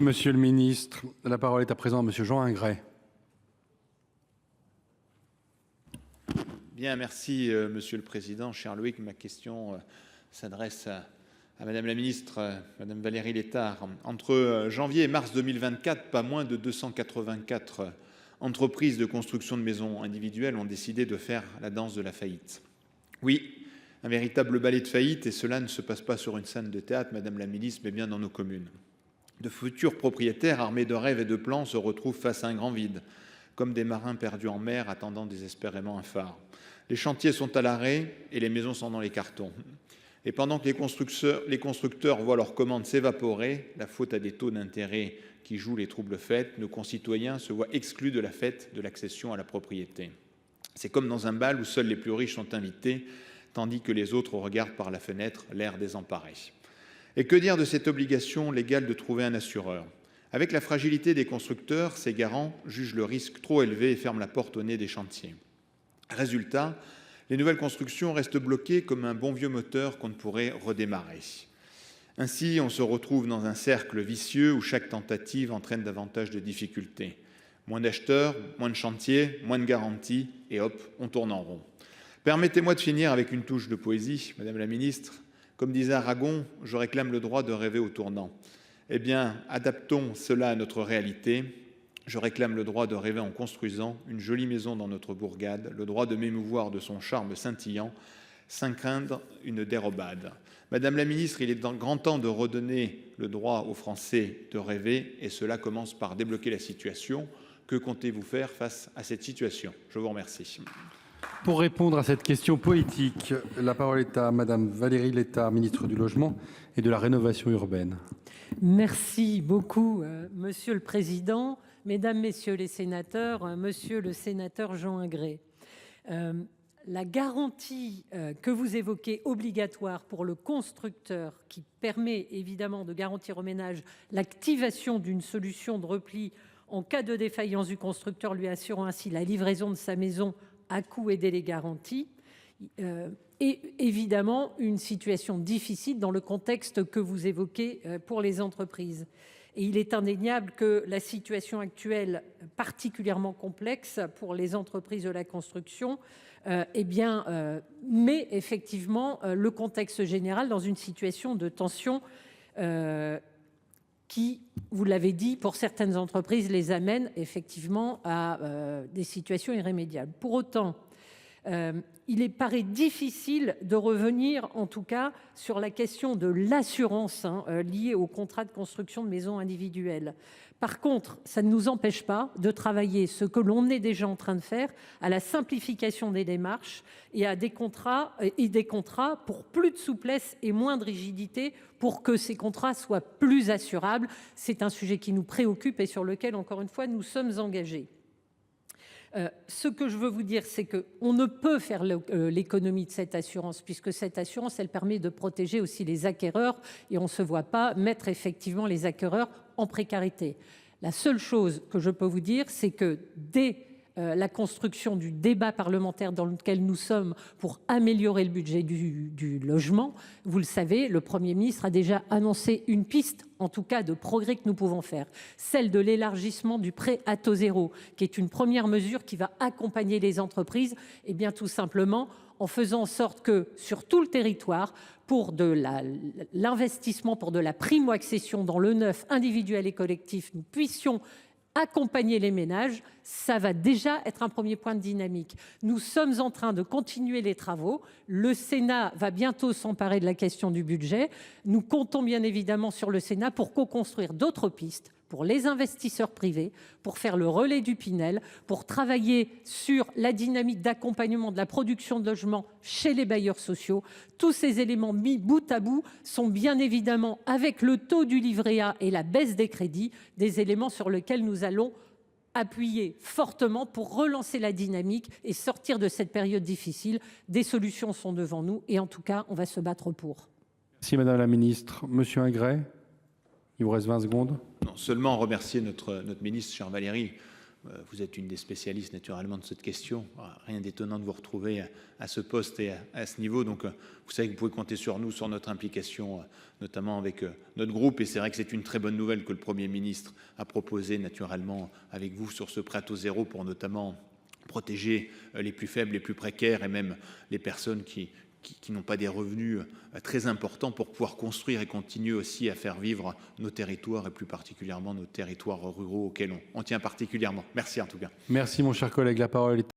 Monsieur le ministre, la parole est à présent à Monsieur Jean Ingray. Bien, merci Monsieur le Président. Cher Loïc, ma question s'adresse à Madame la Ministre, Madame Valérie Létard. Entre janvier et mars 2024, pas moins de 284 entreprises de construction de maisons individuelles ont décidé de faire la danse de la faillite. Oui, un véritable ballet de faillite, et cela ne se passe pas sur une scène de théâtre, Madame la Ministre, mais bien dans nos communes. De futurs propriétaires armés de rêves et de plans se retrouvent face à un grand vide, comme des marins perdus en mer attendant désespérément un phare. Les chantiers sont à l'arrêt et les maisons sont dans les cartons. Et pendant que les constructeurs voient leurs commandes s'évaporer, la faute à des taux d'intérêt qui jouent les troubles fêtes, nos concitoyens se voient exclus de la fête de l'accession à la propriété. C'est comme dans un bal où seuls les plus riches sont invités, tandis que les autres regardent par la fenêtre l'air désemparé. Et que dire de cette obligation légale de trouver un assureur? Avec la fragilité des constructeurs, ces garants jugent le risque trop élevé et ferment la porte au nez des chantiers. Résultat, les nouvelles constructions restent bloquées comme un bon vieux moteur qu'on ne pourrait redémarrer. Ainsi, on se retrouve dans un cercle vicieux où chaque tentative entraîne davantage de difficultés. Moins d'acheteurs, moins de chantiers, moins de garanties, et hop, on tourne en rond. Permettez-moi de finir avec une touche de poésie, Madame la Ministre. Comme disait Aragon, je réclame le droit de rêver au tournant. Eh bien, adaptons cela à notre réalité. Je réclame le droit de rêver en construisant une jolie maison dans notre bourgade, le droit de m'émouvoir de son charme scintillant, sans craindre une dérobade. Madame la Ministre, il est grand temps de redonner le droit aux Français de rêver, et cela commence par débloquer la situation. Que comptez-vous faire face à cette situation? Je vous remercie. Pour répondre à cette question politique, la parole est à Madame Valérie Létard, ministre du Logement et de la Rénovation urbaine. Merci beaucoup, Monsieur le Président, Mesdames, Messieurs les sénateurs, Monsieur le sénateur Jean Ingray. La garantie que vous évoquez, obligatoire pour le constructeur, qui permet évidemment de garantir aux ménages l'activation d'une solution de repli en cas de défaillance du constructeur, lui assurant ainsi la livraison de sa maison à coût et délai garanti, et évidemment une situation difficile dans le contexte que vous évoquez pour les entreprises. Et il est indéniable que la situation actuelle, particulièrement complexe pour les entreprises de la construction, met effectivement le contexte général dans une situation de tension qui, vous l'avez dit, pour certaines entreprises, les amène effectivement à des situations irrémédiables. Pour autant, il paraît difficile de revenir, en tout cas, sur la question de l'assurance liée au contrat de construction de maisons individuelles. Par contre, ça ne nous empêche pas de travailler, ce que l'on est déjà en train de faire, à la simplification des démarches et à des contrats pour plus de souplesse et moins de rigidité, pour que ces contrats soient plus assurables. C'est un sujet qui nous préoccupe et sur lequel, encore une fois, nous sommes engagés. Ce que je veux vous dire, c'est qu'on ne peut faire l'économie de cette assurance, puisque cette assurance, elle permet de protéger aussi les acquéreurs, et on ne se voit pas mettre effectivement les acquéreurs en précarité. La seule chose que je peux vous dire, c'est que dès la construction du débat parlementaire dans lequel nous sommes pour améliorer le budget du logement, vous le savez, le Premier ministre a déjà annoncé une piste, en tout cas de progrès que nous pouvons faire, celle de l'élargissement du prêt à taux zéro, qui est une première mesure qui va accompagner les entreprises, et bien tout simplement en faisant en sorte que sur tout le territoire, pour de l'investissement, pour de la primo-accession dans le neuf individuel et collectif, nous puissions accompagner les ménages. Ça va déjà être un premier point de dynamique. Nous sommes en train de continuer les travaux. Le Sénat va bientôt s'emparer de la question du budget. Nous comptons bien évidemment sur le Sénat pour co-construire d'autres pistes pour les investisseurs privés, pour faire le relais du Pinel, pour travailler sur la dynamique d'accompagnement de la production de logements chez les bailleurs sociaux. Tous ces éléments mis bout à bout sont bien évidemment, avec le taux du livret A et la baisse des crédits, des éléments sur lesquels nous allons appuyer fortement pour relancer la dynamique et sortir de cette période difficile. Des solutions sont devant nous et en tout cas, on va se battre pour. Merci Madame la Ministre. Monsieur Ingray, il vous reste 20 secondes. Non seulement remercier notre ministre, chère Valérie, Vous êtes une des spécialistes naturellement de cette question. Rien d'étonnant de vous retrouver à ce poste et à ce niveau. Donc vous savez que vous pouvez compter sur nous, sur notre implication, notamment avec notre groupe. Et c'est vrai que c'est une très bonne nouvelle que le Premier ministre a proposé naturellement avec vous sur ce prêt à taux zéro pour notamment protéger les plus faibles, les plus précaires et même les personnes qui n'ont pas des revenus très importants pour pouvoir construire et continuer aussi à faire vivre nos territoires et plus particulièrement nos territoires ruraux auxquels on tient particulièrement. Merci en tout cas. Merci mon cher collègue. La parole est